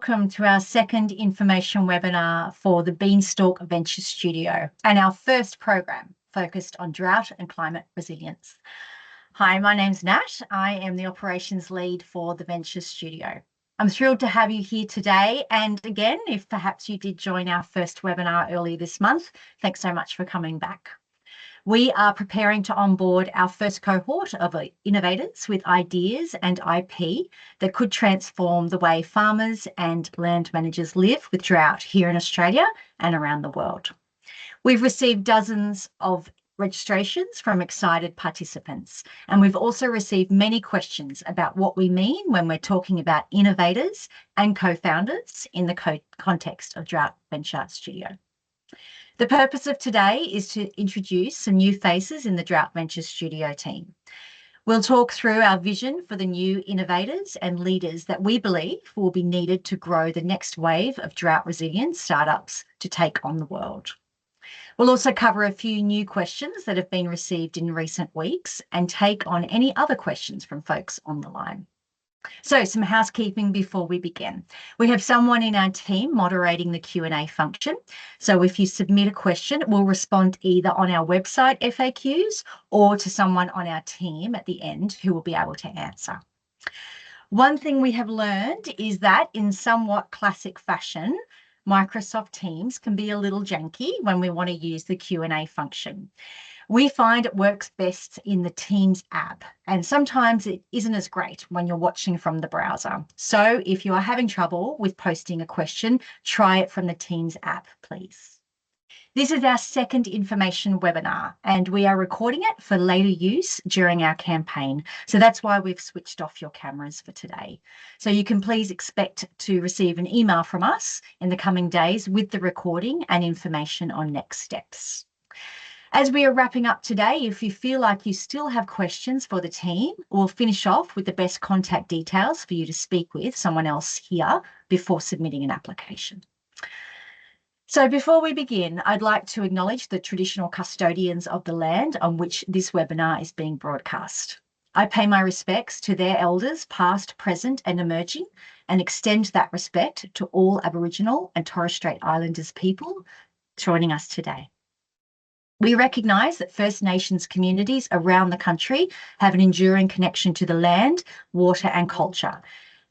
welcome to our second information webinar for the Beanstalk Venture Studio and our first program focused on drought and climate resilience. Hi, my name's Nat. I am the operations lead for the Venture Studio. I'm thrilled to have you here today. And again, if perhaps you did join our first webinar earlier this month, thanks so much for coming back. We are preparing to onboard our first cohort of innovators with ideas and IP that could transform the way farmers and land managers live with drought here in Australia and around the world. We've received dozens of registrations from excited participants, and we've also received many questions about what we mean when we're talking about innovators and co-founders in the context of Drought Venture Studio. The purpose of today is to introduce some new faces in the Drought Venture Studio team. We'll talk through our vision for the new innovators and leaders that we believe will be needed to grow the next wave of drought resilient startups to take on the world. We'll also cover a few new questions that have been received in recent weeks and take on any other questions from folks on the line. So some housekeeping before we begin. We have someone in our team moderating the Q&A function. So if you submit a question, we'll respond either on our website FAQs or to someone on our team at the end who will be able to answer. One thing we have learned is that in somewhat classic fashion, Microsoft Teams can be a little janky when we want to use the Q&A function. We find it works best in the Teams app, and sometimes it isn't as great when you're watching from the browser. So if you are having trouble with posting a question, try it from the Teams app, please. This is our second information webinar, and we are recording it for later use during our campaign. So that's why we've switched off your cameras for today. So you can please expect to receive an email from us in the coming days with the recording and information on next steps. As we are wrapping up today, if you feel like you still have questions for the team, we'll finish off with the best contact details for you to speak with someone else here before submitting an application. So before we begin, I'd like to acknowledge the traditional custodians of the land on which this webinar is being broadcast. I pay my respects to their elders, past, present and emerging, and extend that respect to all Aboriginal and Torres Strait Islanders people joining us today. We recognise that First Nations communities around the country have an enduring connection to the land, water and culture,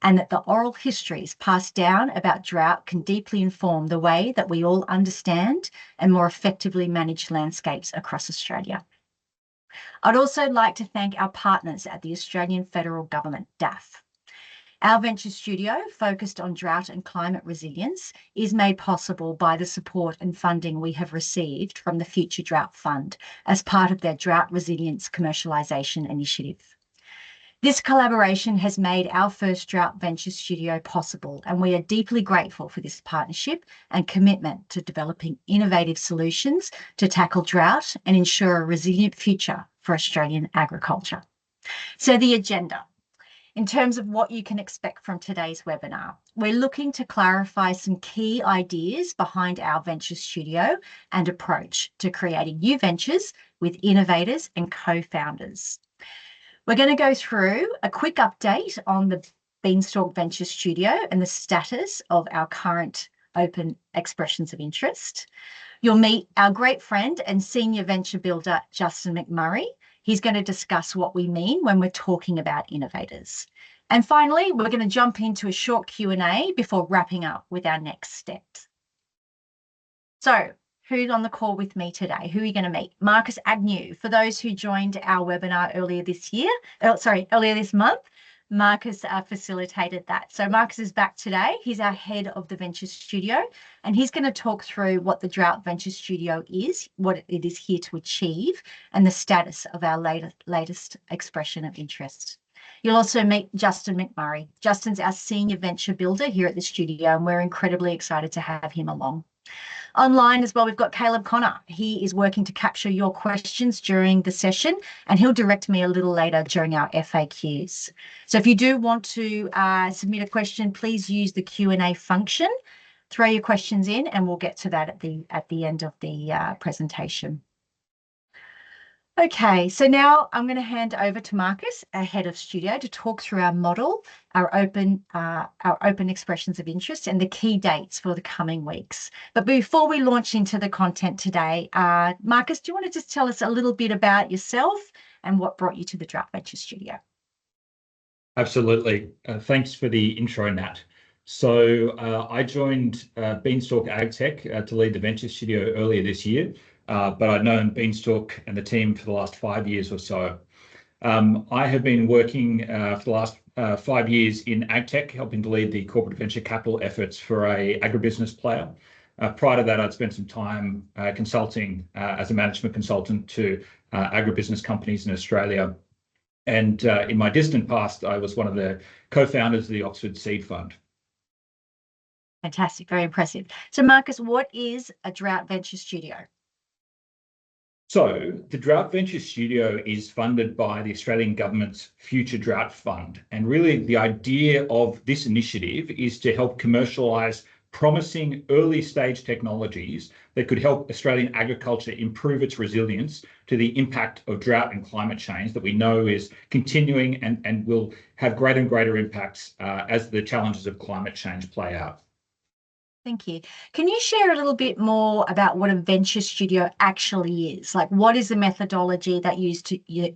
and that the oral histories passed down about drought can deeply inform the way that we all understand and more effectively manage landscapes across Australia. I'd also like to thank our partners at the Australian Federal Government, DAF. Our Venture Studio, focused on drought and climate resilience, is made possible by the support and funding we have received from the Future Drought Fund as part of their Drought Resilience Commercialisation Initiative. This collaboration has made our first Drought Venture Studio possible, and we are deeply grateful for this partnership and commitment to developing innovative solutions to tackle drought and ensure a resilient future for Australian agriculture. So the agenda. In terms of what you can expect from today's webinar, we're looking to clarify some key ideas behind our Venture Studio and approach to creating new ventures with innovators and co-founders. We're going to go through a quick update on the Beanstalk Venture Studio and the status of our current open expressions of interest. You'll meet our great friend and senior venture builder, Justin McMurray. He's going to discuss what we mean when we're talking about innovators. And finally, we're going to jump into a short Q&A before wrapping up with our next steps. So who's on the call with me today? Who are you going to meet? Marcus Agnew. For those who joined our webinar earlier this month, Marcus facilitated that. So Marcus is back today. He's our head of the Venture Studio, and he's going to talk through what the Drought Venture Studio is, what it is here to achieve, and the status of our latest expression of interest. You'll also meet Justin McMurray. Justin's our senior venture builder here at the studio, and we're incredibly excited to have him along. Online as well, we've got Caleb Connor. He is working to capture your questions during the session, and he'll direct me a little later during our FAQs. So if you do want to submit a question, please use the Q&A function. Throw your questions in, and we'll get to that at the end of the presentation. Okay, so now I'm going to hand over to Marcus, our head of studio, to talk through our model, our open expressions of interest, and the key dates for the coming weeks. But before we launch into the content today, Marcus, do you want to just tell us a little bit about yourself and what brought you to the Drought Venture Studio? Absolutely. Thanks for the intro, Nat. So I joined Beanstalk AgTech to lead the Venture Studio earlier this year, but I've known Beanstalk and the team for the last 5 years or so. I have been working for the last 5 years in AgTech, helping to lead the corporate venture capital efforts for a agribusiness player. Prior to that, I'd spent some time consulting as a management consultant to agribusiness companies in Australia. And in my distant past, I was one of the co-founders of the Oxford Seed Fund. Fantastic, very impressive. So Marcus, what is a Drought Venture Studio? So the Drought Venture Studio is funded by the Australian Government's Future Drought Fund. And really the idea of this initiative is to help commercialise promising early stage technologies that could help Australian agriculture improve its resilience to the impact of drought and climate change that we know is continuing and will have greater and greater impacts as the challenges of climate change play out. Thank you. Can you share a little bit more about what a venture studio actually is? Like, what is the methodology that you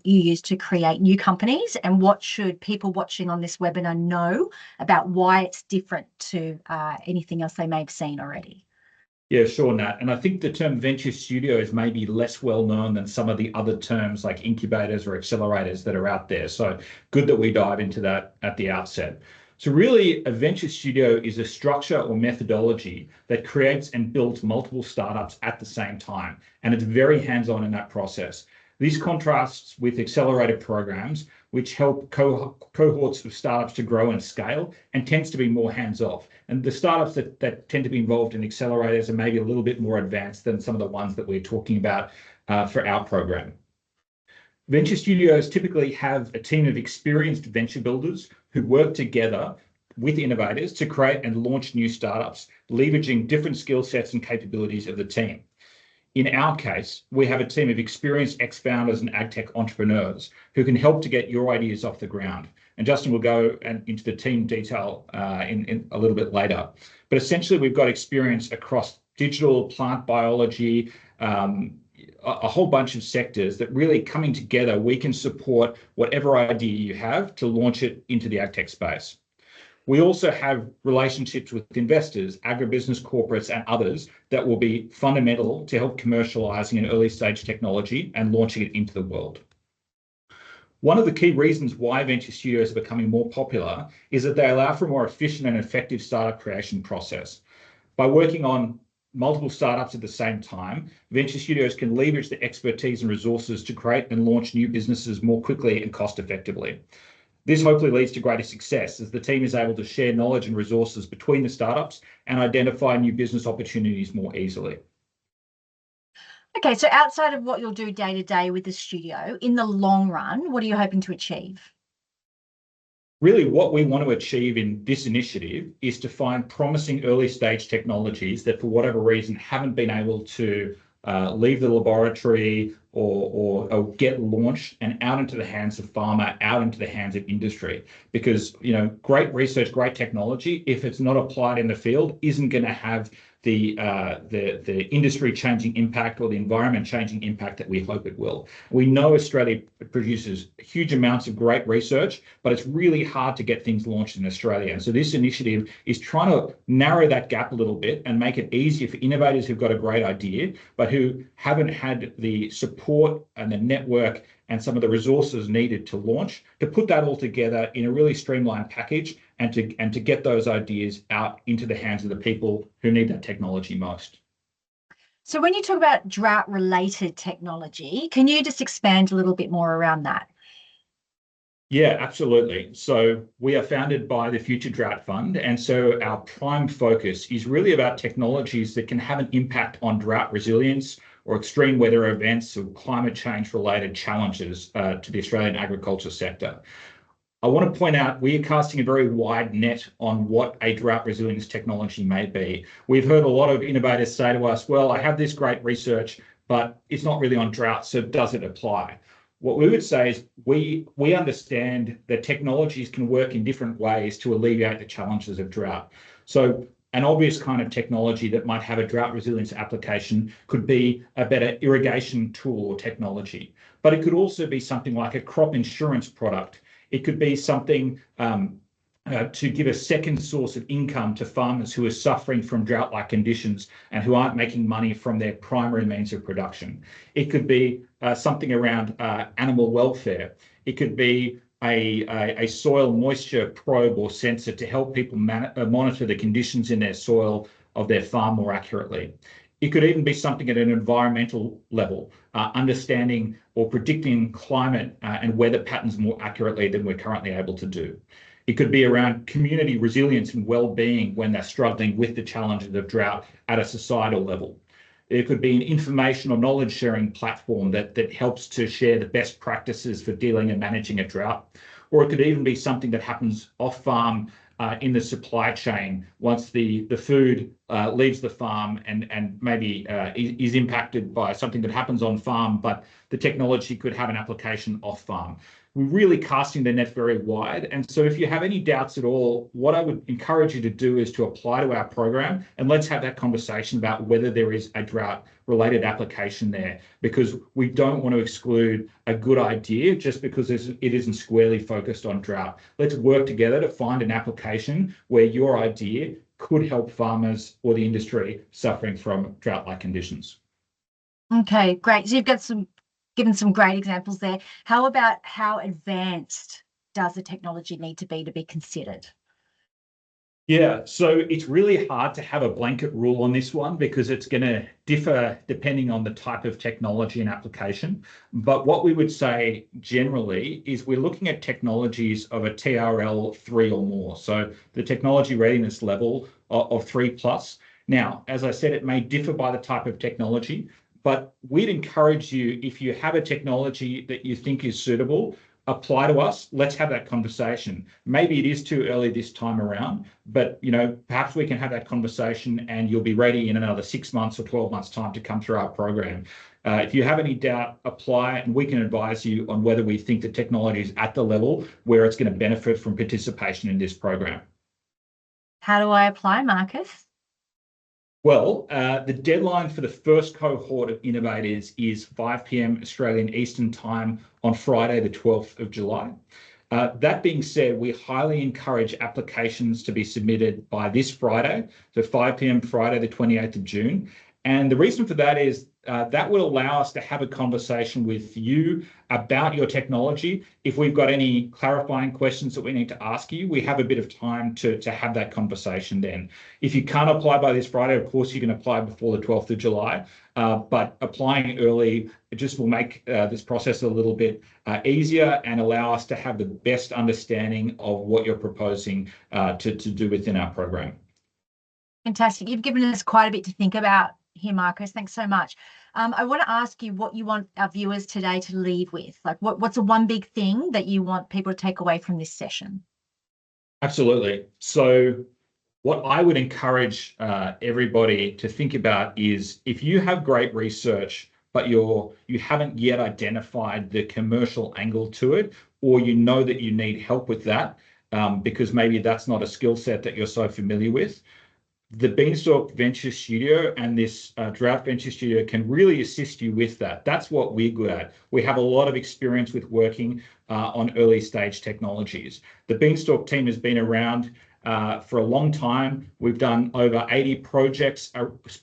use to create new companies, and what should people watching on this webinar know about why it's different to anything else they may have seen already? Yeah, sure, Nat. And I think the term venture studio is maybe less well known than some of the other terms like incubators or accelerators that are out there. So good that we dive into that at the outset. So really, a venture studio is a structure or methodology that creates and builds multiple startups at the same time. And it's very hands-on in that process. This contrasts with accelerator programs, which help cohorts of startups to grow and scale, and tends to be more hands-off. And the startups that tend to be involved in accelerators are maybe a little bit more advanced than some of the ones that we're talking about for our program. Venture studios typically have a team of experienced venture builders who work together with innovators to create and launch new startups, leveraging different skill sets and capabilities of the team. In our case, we have a team of experienced ex-founders and agtech entrepreneurs who can help to get your ideas off the ground. And Justin will go into the team detail in a little bit later. But essentially, we've got experience across digital, plant biology, a whole bunch of sectors that really coming together, we can support whatever idea you have to launch it into the agtech space. We also have relationships with investors, agribusiness corporates, and others that will be fundamental to help commercializing an early stage technology and launching it into the world. One of the key reasons why venture studios are becoming more popular is that they allow for a more efficient and effective startup creation process. By working on multiple startups at the same time, venture studios can leverage the expertise and resources to create and launch new businesses more quickly and cost effectively. This hopefully leads to greater success as the team is able to share knowledge and resources between the startups and identify new business opportunities more easily. Okay, so outside of what you'll do day to day with the studio, in the long run, what are you hoping to achieve? Really, what we want to achieve in this initiative is to find promising early stage technologies that, for whatever reason, haven't been able to leave the laboratory or get launched and out into the hands of pharma, out into the hands of industry. Because, you know, great research, great technology, if it's not applied in the field, isn't going to have the industry changing impact or the environment changing impact that we hope it will. We know Australia produces huge amounts of great research, but it's really hard to get things launched in Australia. And so this initiative is trying to narrow that gap a little bit and make it easier for innovators who've got a great idea, but who haven't had the support and the network and some of the resources needed to launch, to put that all together in a really streamlined package and to get those ideas out into the hands of the people who need that technology most. So when you talk about drought-related technology, can you just expand a little bit more around that? Yeah, absolutely. So we are founded by the Future Drought Fund. And so our prime focus is really about technologies that can have an impact on drought resilience or extreme weather events or climate change related challenges to the Australian agriculture sector. I want to point out we are casting a very wide net on what a drought resilience technology may be. We've heard a lot of innovators say to us, well, I have this great research, but it's not really on drought. So does it apply? What we would say is we understand that technologies can work in different ways to alleviate the challenges of drought. So an obvious kind of technology that might have a drought resilience application could be a better irrigation tool or technology, but it could also be something like a crop insurance product. It could be something to give a second source of income to farmers who are suffering from drought-like conditions and who aren't making money from their primary means of production. It could be something around animal welfare. It could be a soil moisture probe or sensor to help people monitor the conditions in their soil of their farm more accurately. It could even be something at an environmental level, understanding or predicting climate and weather patterns more accurately than we're currently able to do. It could be around community resilience and well-being when they're struggling with the challenges of drought at a societal level. It could be an information or knowledge sharing platform that helps to share the best practices for dealing and managing a drought. Or it could even be something that happens off farm in the supply chain once the food leaves the farm and maybe is impacted by something that happens on farm, but the technology could have an application off farm. We're really casting the net very wide. And so if you have any doubts at all, what I would encourage you to do is to apply to our program, and let's have that conversation about whether there is a drought related application there, because we don't want to exclude a good idea just because it isn't squarely focused on drought. Let's work together to find an application where your idea could help farmers or the industry suffering from drought-like conditions. Okay, great. So you've got given some great examples there. How about how advanced does the technology need to be considered? Yeah, so it's really hard to have a blanket rule on this one because it's going to differ depending on the type of technology and application. But what we would say generally is we're looking at technologies of a TRL 3 or more. So the technology readiness level of 3+. Now, as I said, it may differ by the type of technology, but we'd encourage you, if you have a technology that you think is suitable, apply to us. Let's have that conversation. Maybe it is too early this time around, but perhaps we can have that conversation and you'll be ready in another 6 months or 12 months time to come through our program. If you have any doubt, apply and we can advise you on whether we think the technology is at the level where it's going to benefit from participation in this program. How do I apply, Marcus? Well, the deadline for the first cohort of innovators is 5 p.m. Australian Eastern Time on Friday, the 12th of July. That being said, we highly encourage applications to be submitted by this Friday, so 5 p.m. Friday, the 28th of June. And the reason for that is that will allow us to have a conversation with you about your technology. If we've got any clarifying questions that we need to ask you, we have a bit of time to have that conversation then. If you can't apply by this Friday, of course, you can apply before the 12th of July, but applying early, it just will make this process a little bit easier and allow us to have the best understanding of what you're proposing to do within our program. Fantastic. You've given us quite a bit to think about here, Marcus. Thanks so much. I want to ask you what you want our viewers today to leave with. Like, what's the one big thing that you want people to take away from this session? Absolutely. So what I would encourage everybody to think about is if you have great research, but you haven't yet identified the commercial angle to it, or you know that you need help with that because maybe that's not a skill set that you're so familiar with, the Beanstalk Venture Studio and this Drought Venture Studio can really assist you with that. That's what we're good at. We have a lot of experience with working on early stage technologies. The Beanstalk team has been around for a long time. We've done over 80 projects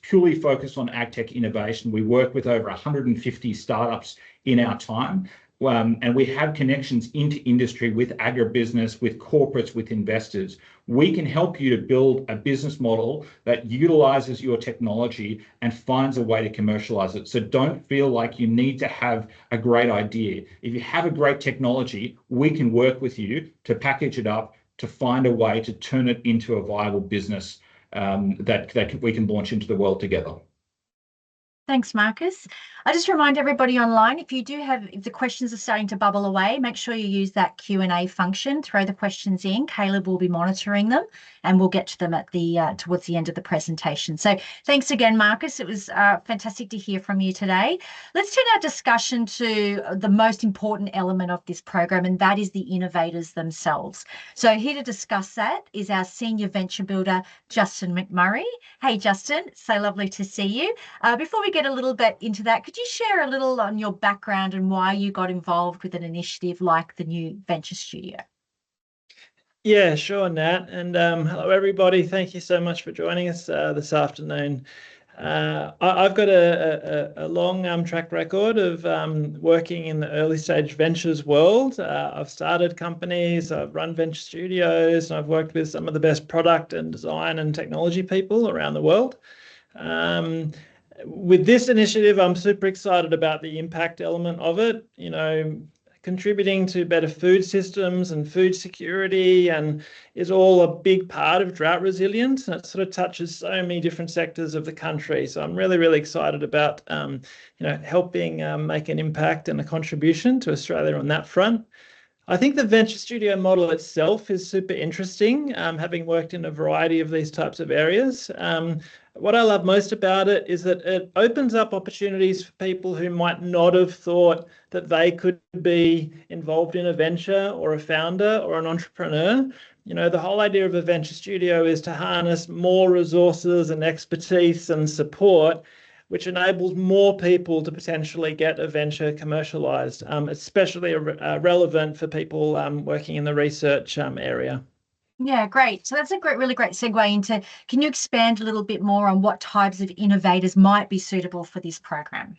purely focused on agtech innovation. We work with over 150 startups in our time. And we have connections into industry with agribusiness, with corporates, with investors. We can help you to build a business model that utilizes your technology and finds a way to commercialize it. So don't feel like you need to have a great idea. If you have a great technology, we can work with you to package it up, to find a way to turn it into a viable business that we can launch into the world together. Thanks, Marcus. I just remind everybody online, if the questions are starting to bubble away, make sure you use that Q&A function, throw the questions in. Caleb will be monitoring them and we'll get to them at towards the end of the presentation. So thanks again, Marcus. It was fantastic to hear from you today. Let's turn our discussion to the most important element of this program, and that is the innovators themselves. So here to discuss that is our Senior Venture Builder, Justin McMurray. Hey, Justin, so lovely to see you. Before we get a little bit into that, could you share a little on your background and why you got involved with an initiative like the new Venture Studio? Yeah, sure, Nat. And hello, everybody. Thank you so much for joining us this afternoon. I've got a long track record of working in the early stage ventures world. I've started companies, I've run venture studios, and I've worked with some of the best product and design and technology people around the world. With this initiative, I'm super excited about the impact element of it, contributing to better food systems and food security, and is all a big part of drought resilience. And it sort of touches so many different sectors of the country. So I'm really, really excited about, helping make an impact and a contribution to Australia on that front. I think the venture studio model itself is super interesting, having worked in a variety of these types of areas. What I love most about it is that it opens up opportunities for people who might not have thought that they could be involved in a venture or a founder or an entrepreneur. The whole idea of a venture studio is to harness more resources and expertise and support, which enables more people to potentially get a venture commercialized, especially relevant for people working in the research area. Yeah, great. So that's a really great segue into, can you expand a little bit more on what types of innovators might be suitable for this program?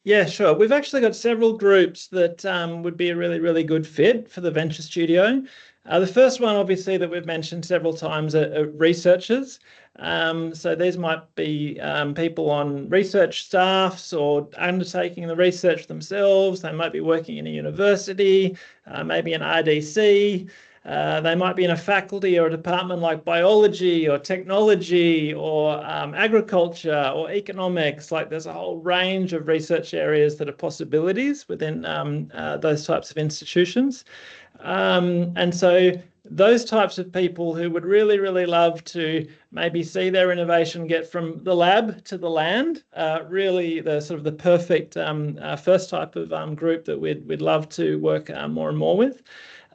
Yeah, sure. We've actually got several groups that would be a really, really good fit for the Venture Studio. The first one, obviously, that we've mentioned several times are researchers. So these might be people on research staffs or undertaking the research themselves. They might be working in a university, maybe an RDC. They might be in a faculty or a department like biology or technology or agriculture or economics. Like there's a whole range of research areas that are possibilities within those types of institutions. And so those types of people who would really, really love to maybe see their innovation get from the lab to the land, really the sort of the perfect first type of group that we'd love to work more and more with.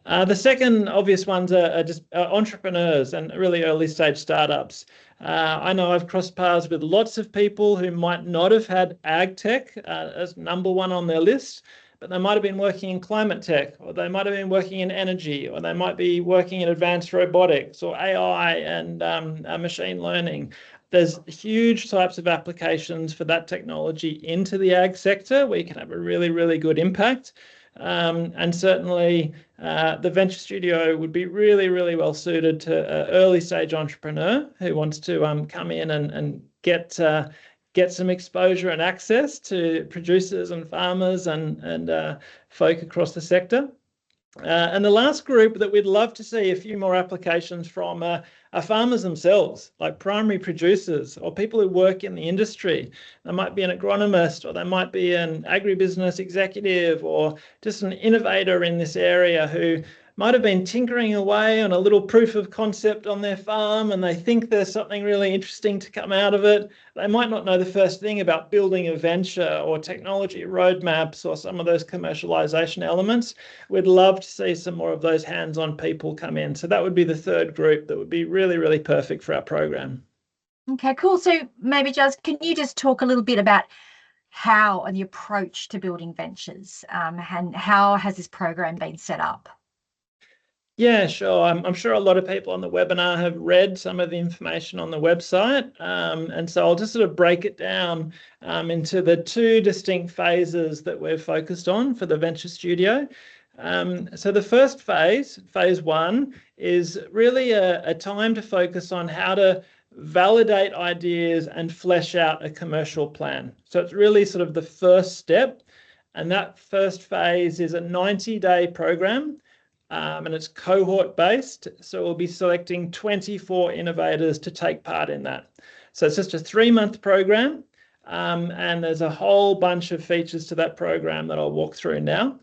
The second obvious ones are just entrepreneurs and really early stage startups. I know I've crossed paths with lots of people who might not have had ag tech as number one on their list, but they might have been working in climate tech, or they might have been working in energy, or they might be working in advanced robotics or AI and machine learning. There's huge types of applications for that technology into the ag sector where you can have a really, really good impact. And certainly the Venture Studio would be really, really well suited to an early stage entrepreneur who wants to come in and get some exposure and access to producers and farmers and folk across the sector. And the last group that we'd love to see a few more applications from are farmers themselves, like primary producers or people who work in the industry. They might be an agronomist, or they might be an agribusiness executive, or just an innovator in this area who might have been tinkering away on a little proof of concept on their farm, and they think there's something really interesting to come out of it. They might not know the first thing about building a venture or technology roadmaps or some of those commercialization elements. We'd love to see some more of those hands-on people come in. So that would be the third group that would be really, really perfect for our program. Okay, cool. So maybe just, can you just talk a little bit about how and the approach to building ventures, and how has this program been set up? Yeah, sure. I'm sure a lot of people on the webinar have read some of the information on the website. And so I'll just sort of break it down into the two distinct phases that we're focused on for the Venture Studio. So the first phase one, is really a time to focus on how to validate ideas and flesh out a commercial plan. So it's really sort of the first step. And that first phase is a 90-day program. And it's cohort based. So we'll be selecting 24 innovators to take part in that. So it's just a 3-month program. and there's a whole bunch of features to that program that I'll walk through now.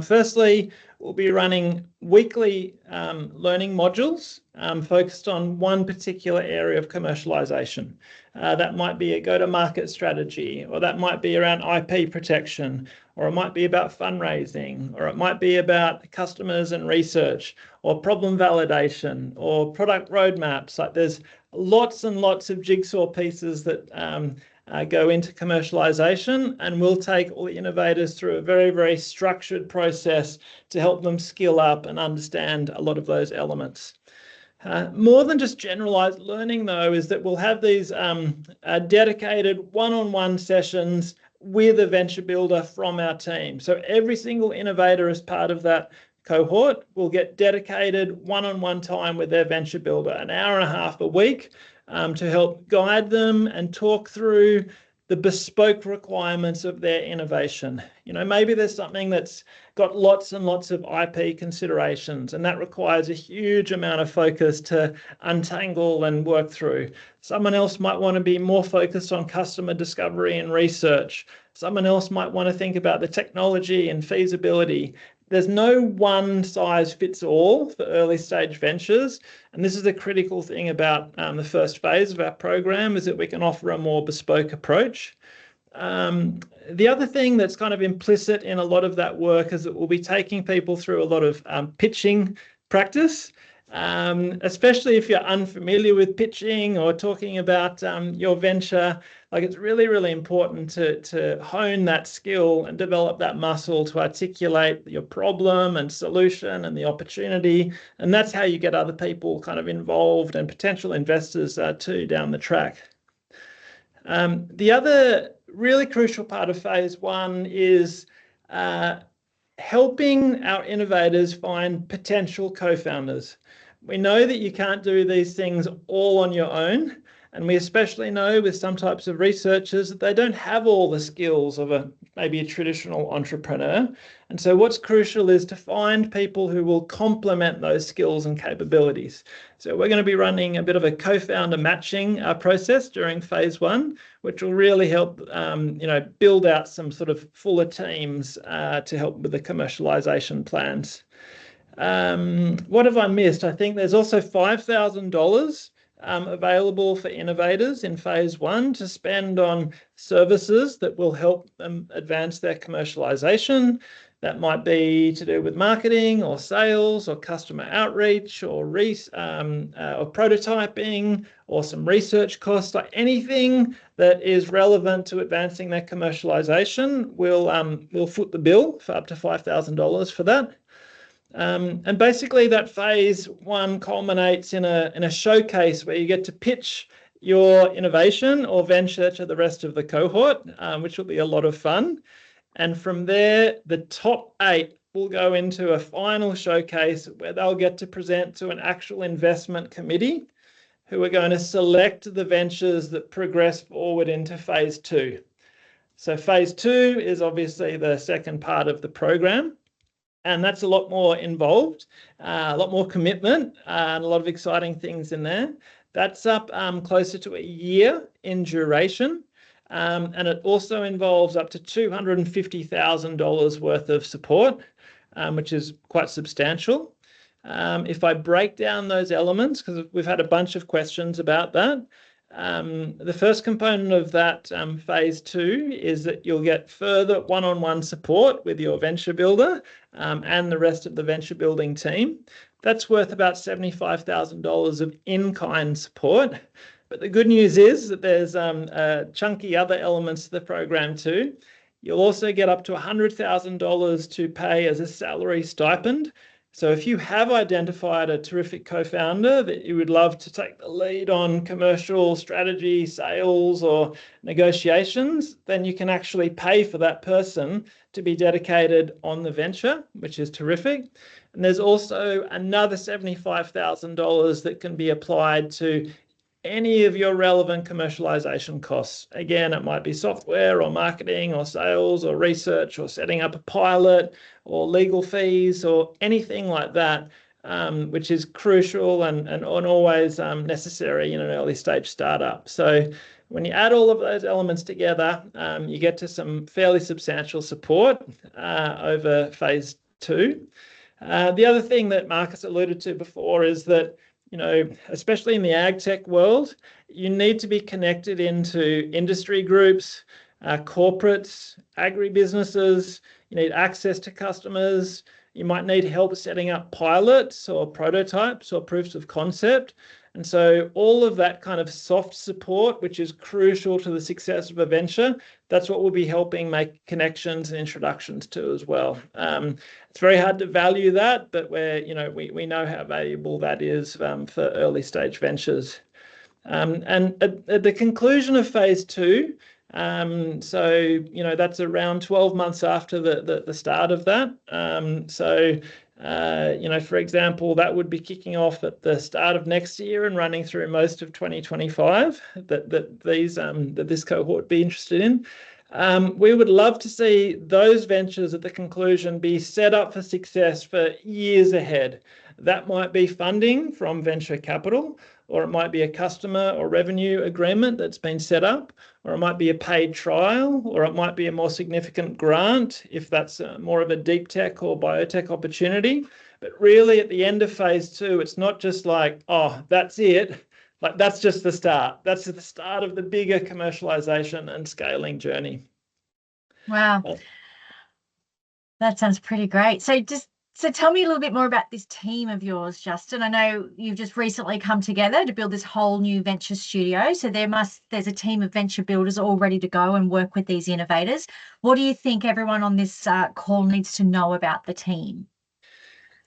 Firstly, we'll be running weekly learning modules focused on one particular area of commercialization. That might be a go-to-market strategy, or that might be around IP protection, or it might be about fundraising, or it might be about customers and research, or problem validation, or product roadmaps. Like, there's lots and lots of jigsaw pieces that go into commercialization, and we'll take all the innovators through a very, very structured process to help them skill up and understand a lot of those elements. More than just generalized learning, though, is that we'll have these dedicated one-on-one sessions with a venture builder from our team. So every single innovator as part of that cohort will get dedicated one-on-one time with their venture builder, an hour and a half a week, to help guide them and talk through the bespoke requirements of their innovation. You know, maybe there's something that's got lots and lots of IP considerations, and that requires a huge amount of focus to untangle and work through. Someone else might want to be more focused on customer discovery and research. Someone else might want to think about the technology and feasibility. There's no one size fits all for early stage ventures. And this is the critical thing about the first phase of our program, is that we can offer a more bespoke approach. The other thing that's kind of implicit in a lot of that work is that we'll be taking people through a lot of pitching practice, especially if you're unfamiliar with pitching or talking about your venture. Like, it's really, really important to hone that skill and develop that muscle to articulate your problem and solution and the opportunity. And that's how you get other people kind of involved, and potential investors too down the track. The other really crucial part of phase one is helping our innovators find potential co-founders. We know that you can't do these things all on your own. And we especially know with some types of researchers that they don't have all the skills of maybe a traditional entrepreneur. And so what's crucial is to find people who will complement those skills and capabilities. So we're going to be running a bit of a co-founder matching process during phase one, which will really help build out some sort of fuller teams to help with the commercialization plans. What have I missed? I think there's also $5,000 available for innovators in phase one to spend on services that will help them advance their commercialization. That might be to do with marketing or sales or customer outreach or prototyping or some research costs. Like, anything that is relevant to advancing their commercialization, we'll foot the bill for up to $5,000 for that. And basically that phase one culminates in a showcase where you get to pitch your innovation or venture to the rest of the cohort, which will be a lot of fun. And from there, the top 8 will go into a final showcase where they'll get to present to an actual investment committee, who are going to select the ventures that progress forward into phase 2. So phase 2 is obviously the second part of the program. And that's a lot more involved, a lot more commitment, and a lot of exciting things in there. That's up closer to a year in duration. And it also involves up to $250,000 worth of support, which is quite substantial. If I break down those elements, because we've had a bunch of questions about that, the first component of that phase 2 is that you'll get further one-on-one support with your venture builder and the rest of the venture building team. That's worth about $75,000 of in-kind support. But the good news is that there's chunky other elements to the program too. You'll also get up to $100,000 to pay as a salary stipend. So if you have identified a terrific co-founder that you would love to take the lead on commercial strategy, sales, or negotiations, then you can actually pay for that person to be dedicated on the venture, which is terrific. And there's also another $75,000 that can be applied to any of your relevant commercialization costs. Again, it might be software or marketing or sales or research or setting up a pilot or legal fees or anything like that, which is crucial and always necessary in an early stage startup. So When you add all of those elements together, you get to some fairly substantial support over phase 2. The other thing that Marcus alluded to before is that, especially in the ag tech world, you need to be connected into industry groups, corporates, agribusinesses. You need access to customers. You might need help setting up pilots or prototypes or proofs of concept. And so all of that kind of soft support, which is crucial to the success of a venture, that's what we'll be helping make connections and introductions to as well. It's very hard to value that, but we know how valuable that is for early stage ventures. And at the conclusion of phase 2, that's around 12 months after the start of that. For example, that would be kicking off at the start of next year and running through most of 2025 that this cohort be interested in. We would love to see those ventures at the conclusion be set up for success for years ahead. That might be funding from venture capital, or it might be a customer or revenue agreement that's been set up, or it might be a paid trial, or it might be a more significant grant if that's more of a deep tech or biotech opportunity. But really at the end of phase 2, it's not just like, oh, that's it. Like that's just the start. That's the start of the bigger commercialization and scaling journey. Wow. That sounds pretty great. So tell me a little bit more about this team of yours, Justin. I know you've just recently come together to build this whole new venture studio. So there's a team of venture builders all ready to go and work with these innovators. What do you think everyone on this call needs to know about the team?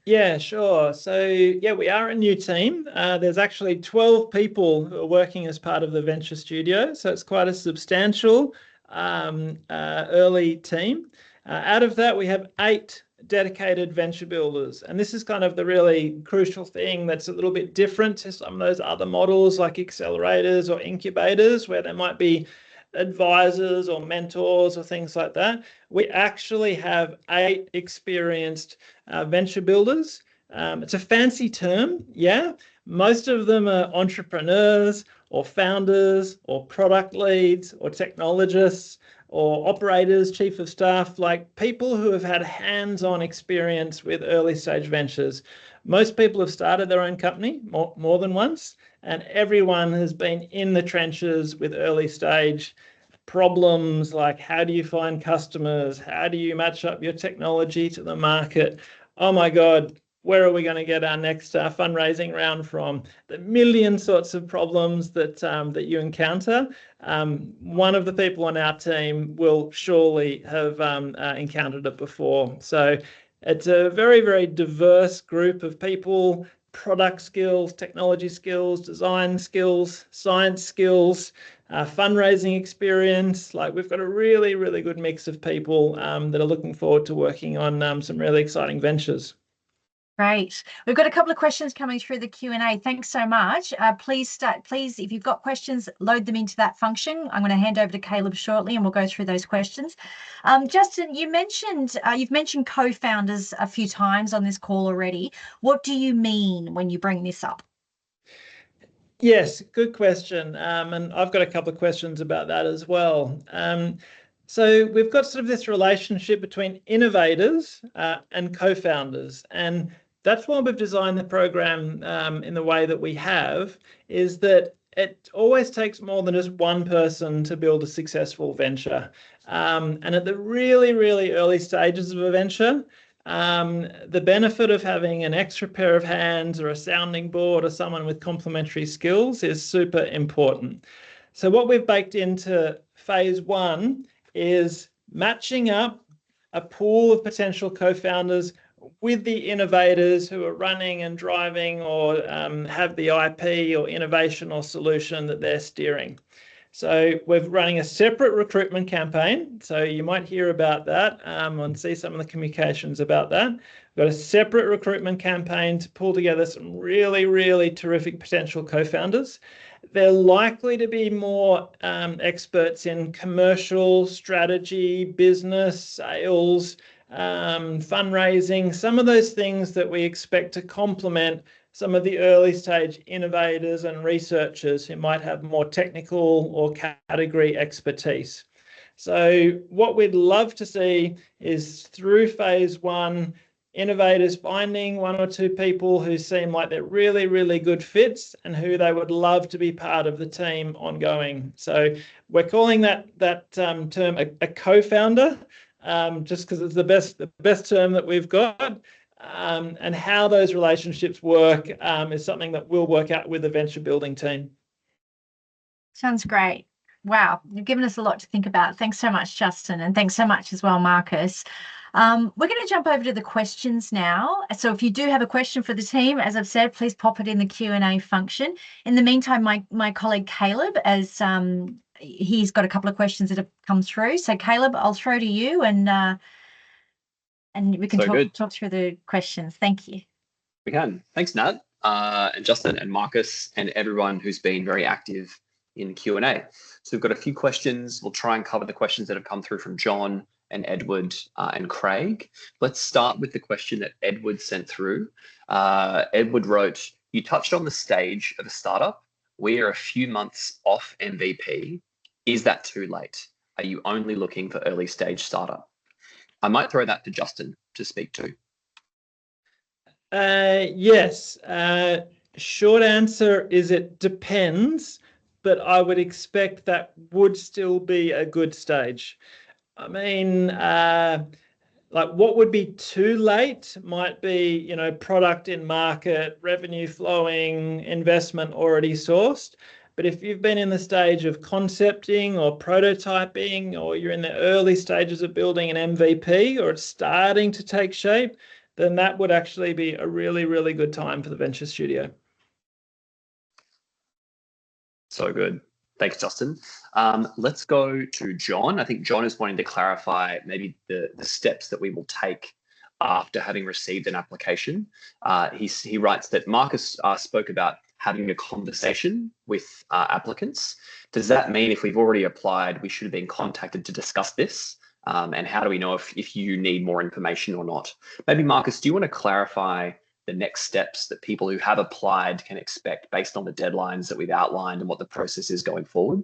Yeah, sure. So we are a new team. There's actually 12 people who are working as part of the venture studio. So it's quite a substantial early team. Out of that, we have 8 dedicated venture builders. And this is kind of the really crucial thing that's a little bit different to some of those other models like accelerators or incubators where there might be advisors or mentors or things like that. We actually have 8 experienced venture builders. It's a fancy term, yeah. Most of them are entrepreneurs or founders or product leads or technologists or operators, chief of staff, like people who have had hands-on experience with early stage ventures. Most people have started their own company more than once, and everyone has been in the trenches with early stage problems like how do you find customers? How do you match up your technology to the market? Oh my God, where are we going to get our next fundraising round from? The million sorts of problems that you encounter. One of the people on our team will surely have encountered it before. So it's a very, very diverse group of people, product skills, technology skills, design skills, science skills, fundraising experience. Like we've got a really, really good mix of people that are looking forward to working on some really exciting ventures. Great. We've got a couple of questions coming through the Q&A. Thanks so much. Please, if you've got questions, load them into that function. I'm going to hand over to Caleb shortly and we'll go through those questions. Justin, you've mentioned co-founders a few times on this call already. What do you mean when you bring this up? Yes, good question. And I've got a couple of questions about that as well. So we've got sort of this relationship between innovators and co-founders, and that's why we've designed the program in the way that we have, is that it always takes more than just one person to build a successful venture. And at the really, really early stages of a venture, the benefit of having an extra pair of hands or a sounding board or someone with complementary skills is super important. So what we've baked into phase 1 is matching up a pool of potential co-founders with the innovators who are running and driving or have the IP or innovation or solution that they're steering. So we're running a separate recruitment campaign. So you might hear about that and see some of the communications about that. We've got a separate recruitment campaign to pull together some really, really terrific potential co-founders. They're likely to be more experts in commercial strategy, business, sales, fundraising, some of those things that we expect to complement some of the early stage innovators and researchers who might have more technical or category expertise. So what we'd love to see is through phase one, innovators finding one or two people who seem like they're really, really good fits and who they would love to be part of the team ongoing. So we're calling that term a co-founder, just because it's the best term that we've got. And how those relationships work is something that we'll work out with the venture building team. Sounds great. Wow, you've given us a lot to think about. Thanks so much, Justin, and thanks so much as well, Marcus. We're going to jump over to the questions now. So if you do have a question for the team, as I've said, please pop it in the Q&A function. In the meantime, my colleague Caleb, as he's got a couple of questions that have come through. So Caleb, I'll throw to you and we can talk through the questions. Thank you. We can. Thanks, Nat, and Justin and Marcus and everyone who's been very active in Q&A. So we've got a few questions. We'll try and cover the questions that have come through from John and Edward and Craig. Let's start with the question that Edward sent through. Edward wrote, "You touched on the stage of a startup. We are a few months off MVP. Is that too late? Are you only looking for early stage startup?" I might throw that to Justin to speak to. Yes. Short answer is it depends, but I would expect that would still be a good stage. I mean, like what would be too late might be, product in market, revenue flowing, investment already sourced. But if you've been in the stage of concepting or prototyping, or you're in the early stages of building an MVP, or it's starting to take shape, then that would actually be a really, really good time for the venture studio. So good. Thanks, Justin. Let's go to John. I think John is wanting to clarify maybe the steps that we will take after having received an application. He writes that Marcus spoke about having a conversation with applicants. Does that mean if we've already applied, we should have been contacted to discuss this? And how do we know if you need more information or not? Maybe Marcus, do you want to clarify the next steps that people who have applied can expect based on the deadlines that we've outlined and what the process is going forward?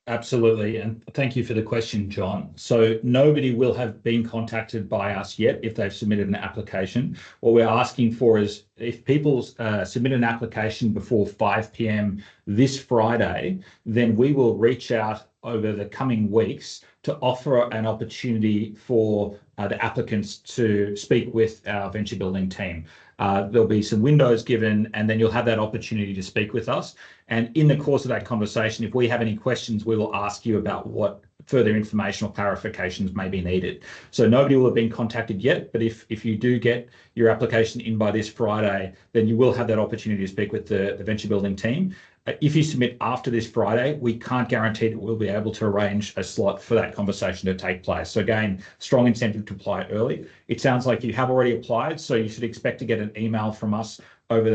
Absolutely. And thank you for the question, John. So nobody will have been contacted by us yet if they've submitted an application. What we're asking for is if people submit an application before 5 p.m. this Friday, then we will reach out over the coming weeks to offer an opportunity for the applicants to speak with our venture building team. There'll be some windows given, and then you'll have that opportunity to speak with us. And in the course of that conversation, if we have any questions, we will ask you about what further information or clarifications may be needed. So nobody will have been contacted yet, but if you do get your application in by this Friday, then you will have that opportunity to speak with the venture building team. If you submit after this Friday, we can't guarantee that we'll be able to arrange a slot for that conversation to take place. So again, strong incentive to apply early. It sounds like you have already applied, so you should expect to get an email from us over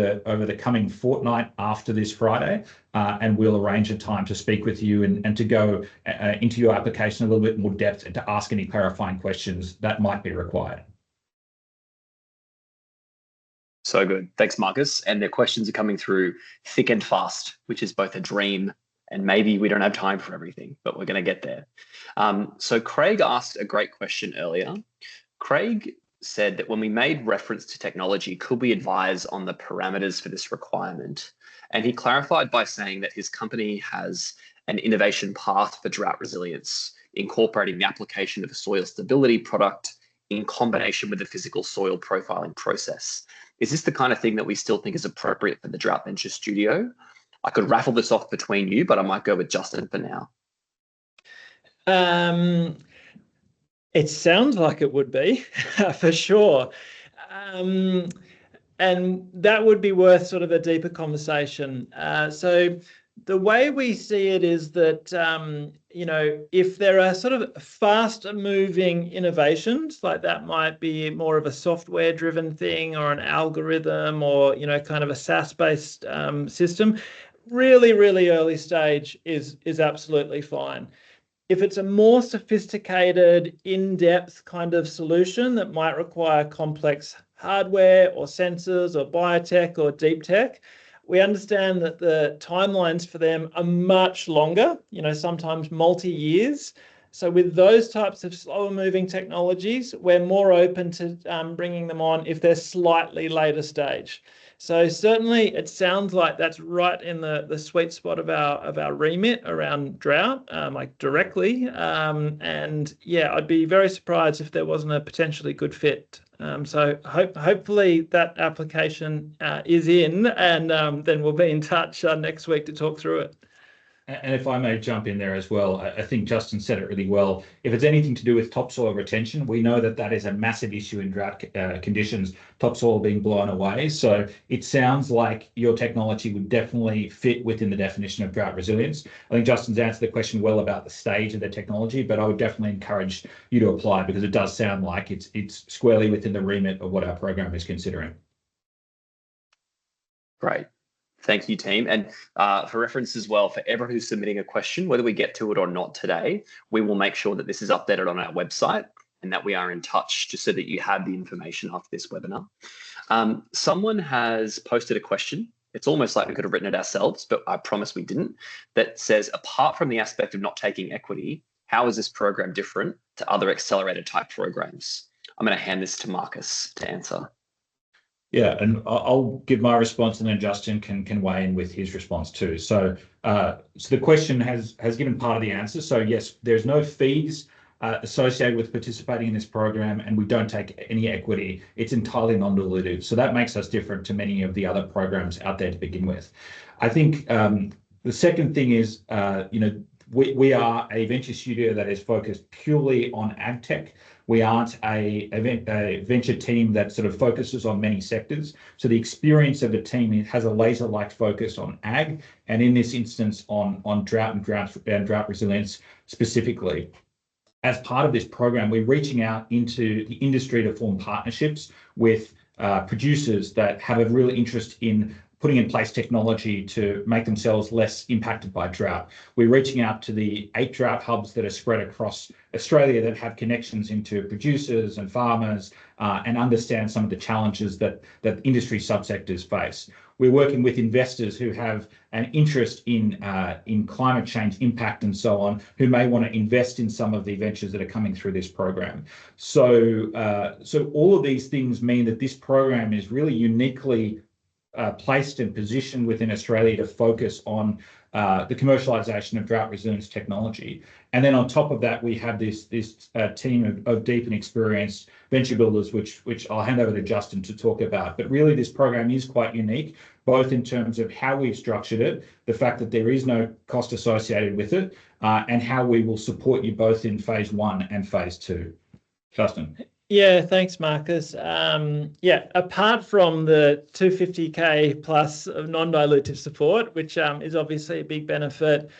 the coming fortnight after this Friday, and we'll arrange a time to speak with you and to go into your application a little bit more depth and to ask any clarifying questions that might be required. So good. Thanks, Marcus. And the questions are coming through thick and fast, which is both a dream and maybe we don't have time for everything, but we're going to get there. So Craig asked a great question earlier. Craig said that when we made reference to technology, could we advise on the parameters for this requirement? And he clarified by saying that his company has an innovation path for drought resilience, incorporating the application of a soil stability product in combination with the physical soil profiling process. Is this the kind of thing that we still think is appropriate for the Drought Venture Studio? I could raffle this off between you, but I might go with Justin for now. It sounds like it would be, for sure. And that would be worth sort of a deeper conversation. So the way we see it is that, if there are sort of fast moving innovations, like that might be more of a software driven thing or an algorithm or, kind of a SaaS-based system, really, really early stage is absolutely fine. If it's a more sophisticated, in-depth kind of solution that might require complex hardware or sensors or biotech or deep tech. We understand that the timelines for them are much longer, sometimes multi-years. So with those types of slower moving technologies, we're more open to bringing them on if they're slightly later stage. So certainly it sounds like that's right in the sweet spot of our remit around drought, like directly. And yeah, I'd be very surprised if there wasn't a potentially good fit. So hopefully that application is in, and then we'll be in touch next week to talk through it. And if I may jump in there as well, I think Justin said it really well. If it's anything to do with topsoil retention, we know that that is a massive issue in drought conditions, topsoil being blown away. So it sounds like your technology would definitely fit within the definition of drought resilience. I think Justin's answered the question well about the stage of the technology, but I would definitely encourage you to apply, because it does sound like it's squarely within the remit of what our program is considering. Great. Thank you, team. And for reference as well, for everyone who's submitting a question, whether we get to it or not today, we will make sure that this is updated on our website and that we are in touch, just so that you have the information after this webinar. Someone has posted a question. It's almost like we could have written it ourselves, but I promise we didn't. That says, apart from the aspect of not taking equity, how is this program different to other accelerator type programs? I'm going to hand this to Marcus to answer. Yeah, and I'll give my response, and then Justin can weigh in with his response too. So, the question has given part of the answer. So yes, there's no fees associated with participating in this program, and we don't take any equity. It's entirely non-dilutive. So that makes us different to many of the other programs out there to begin with. I think the second thing is, we are a venture studio that is focused purely on ag tech. We aren't a venture team that sort of focuses on many sectors. So the experience of the team has a laser-like focus on ag, and in this instance on drought and drought resilience specifically. As part of this program, we're reaching out into the industry to form partnerships with producers that have a real interest in putting in place technology to make themselves less impacted by drought. We're reaching out to the 8 drought hubs that are spread across Australia that have connections into producers and farmers and understand some of the challenges that industry subsectors face. We're working with investors who have an interest in climate change impact and so on, who may want to invest in some of the ventures that are coming through this program. So all of these things mean that this program is really uniquely placed and positioned within Australia to focus on the commercialisation of drought resilience technology. And then on top of that, we have this team of deep and experienced venture builders, which I'll hand over to Justin to talk about. But really, this program is quite unique, both in terms of how we've structured it, the fact that there is no cost associated with it, and how we will support you both in phase 1 and phase 2. Justin. Yeah, thanks, Marcus. Apart from the 250K plus of non-dilutive support, which is obviously a big benefit,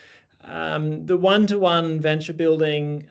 the one-to-one venture building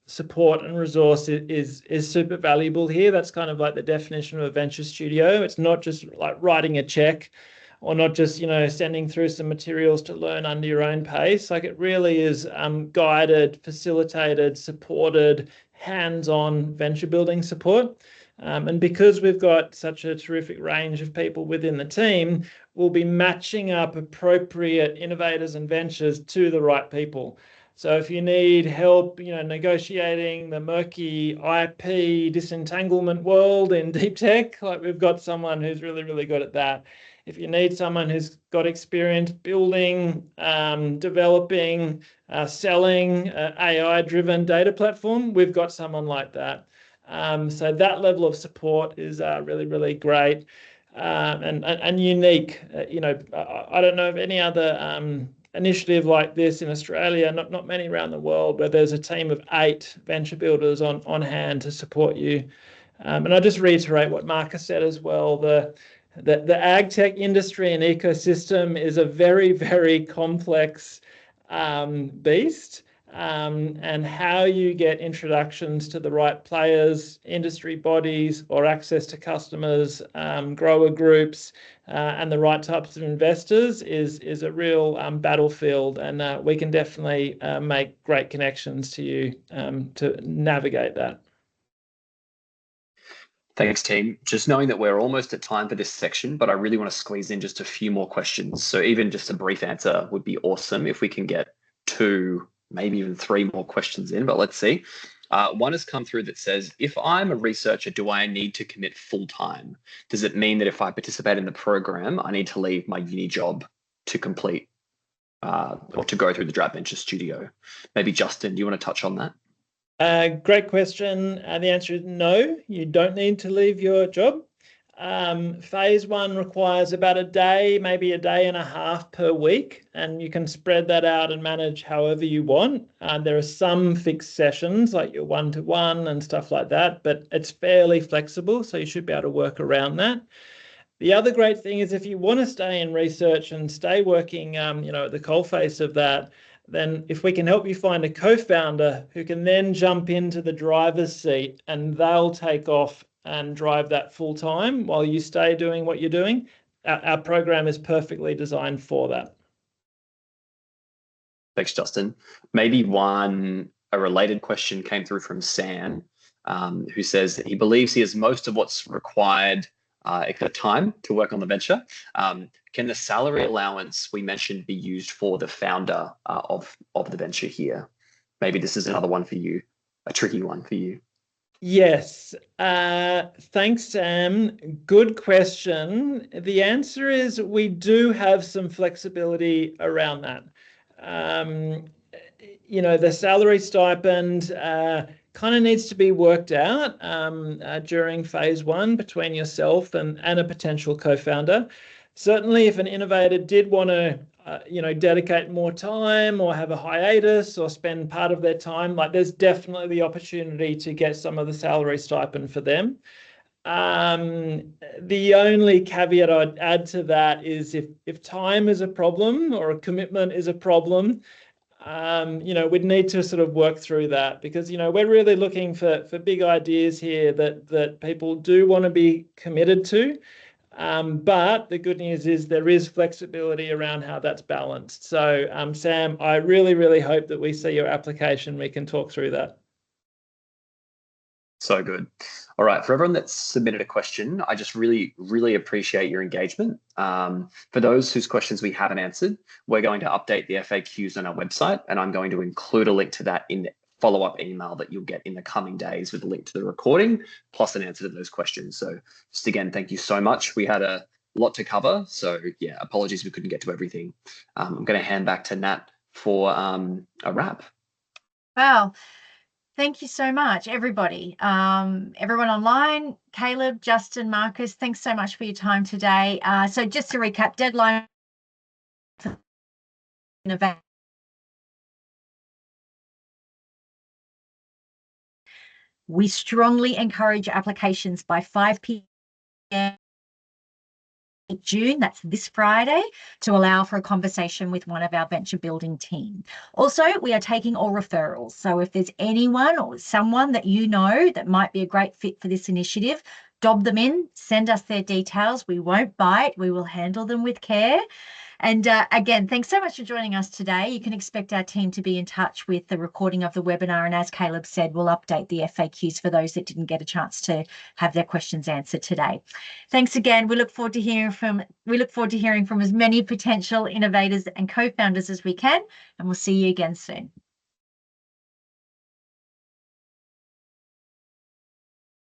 support and resource is super valuable here. That's kind of like the definition of a venture studio. It's not just like writing a check or not just, sending through some materials to learn under your own pace. Like, it really is guided, facilitated, supported, hands-on venture building support. And because we've got such a terrific range of people within the team, we'll be matching up appropriate innovators and ventures to the right people. So if you need help, negotiating the murky IP disentanglement world in deep tech, like, we've got someone who's really, really good at that. If you need someone who's got experience building, developing, selling AI-driven data platform, we've got someone like that. So that level of support is really, really great and unique. I don't know of any other initiative like this in Australia, not many around the world, where there's a team of 8 venture builders on hand to support you. And I'll just reiterate what Marcus said as well. The ag tech industry and ecosystem is a very, very complex beast, and how you get introductions to the right players, industry bodies, or access to customers, grower groups, and the right types of investors is a real battlefield, and we can definitely make great connections to you to navigate that. Thanks, team. Just knowing that we're almost at time for this section, but I really want to squeeze in just a few more questions. So even just a brief answer would be awesome if we can get 2, maybe even 3 more questions in, but let's see. One has come through that says, if I'm a researcher, do I need to commit full time? Does it mean that if I participate in the program, I need to leave my uni job to complete or to go through the Drought Venture Studio? Maybe Justin, do you want to touch on that? Great question. The answer is no, you don't need to leave your job. Phase 1 requires about a day, maybe a day and a half per week, and you can spread that out and manage however you want. There are some fixed sessions like your one-to-one and stuff like that, but it's fairly flexible, so you should be able to work around that. The other great thing is if you want to stay in research and stay working, at the coalface of that, then if we can help you find a co-founder who can then jump into the driver's seat and they'll take off and drive that full time while you stay doing what you're doing, our program is perfectly designed for that. Thanks, Justin. Maybe a related question came through from Sam, who says that he believes he has most of what's required except time to work on the venture. Can the salary allowance we mentioned be used for the founder of the venture here? Maybe this is another one for you, a tricky one for you. Yes. Thanks, Sam. Good question. The answer is we do have some flexibility around that. The salary stipend kind of needs to be worked out during phase 1 between yourself and a potential co-founder. Certainly, if an innovator did want to, dedicate more time or have a hiatus or spend part of their time, there's definitely the opportunity to get some of the salary stipend for them. The only caveat I'd add to that is if time is a problem or a commitment is a problem, we'd need to sort of work through that because, we're really looking for big ideas here that people do want to be committed to. But the good news is there is flexibility around how that's balanced. So, Sam, I really, really hope that we see your application. We can talk through that. So good. All right. For everyone that's submitted a question, I just really, really appreciate your engagement. For those whose questions we haven't answered, we're going to update the FAQs on our website, and I'm going to include a link to that in the follow-up email that you'll get in the coming days with a link to the recording, plus an answer to those questions. So just again, thank you so much. We had a lot to cover. So yeah, apologies we couldn't get to everything. I'm going to hand back to Nat for a wrap. Wow. Thank you so much, everybody. Everyone online, Caleb, Justin, Marcus, thanks so much for your time today. So just to recap, deadline for the event. We strongly encourage applications by 5 p.m. June, that's this Friday, to allow for a conversation with one of our venture building team. Also, we are taking all referrals. So if there's anyone or someone that you know that might be a great fit for this initiative, dob them in, send us their details. We won't bite. We will handle them with care. And again, thanks so much for joining us today. You can expect our team to be in touch with the recording of the webinar. And as Caleb said, we'll update the FAQs for those that didn't get a chance to have their questions answered today. Thanks again. We look forward to hearing from as many potential innovators and co-founders as we can, and we'll see you again soon.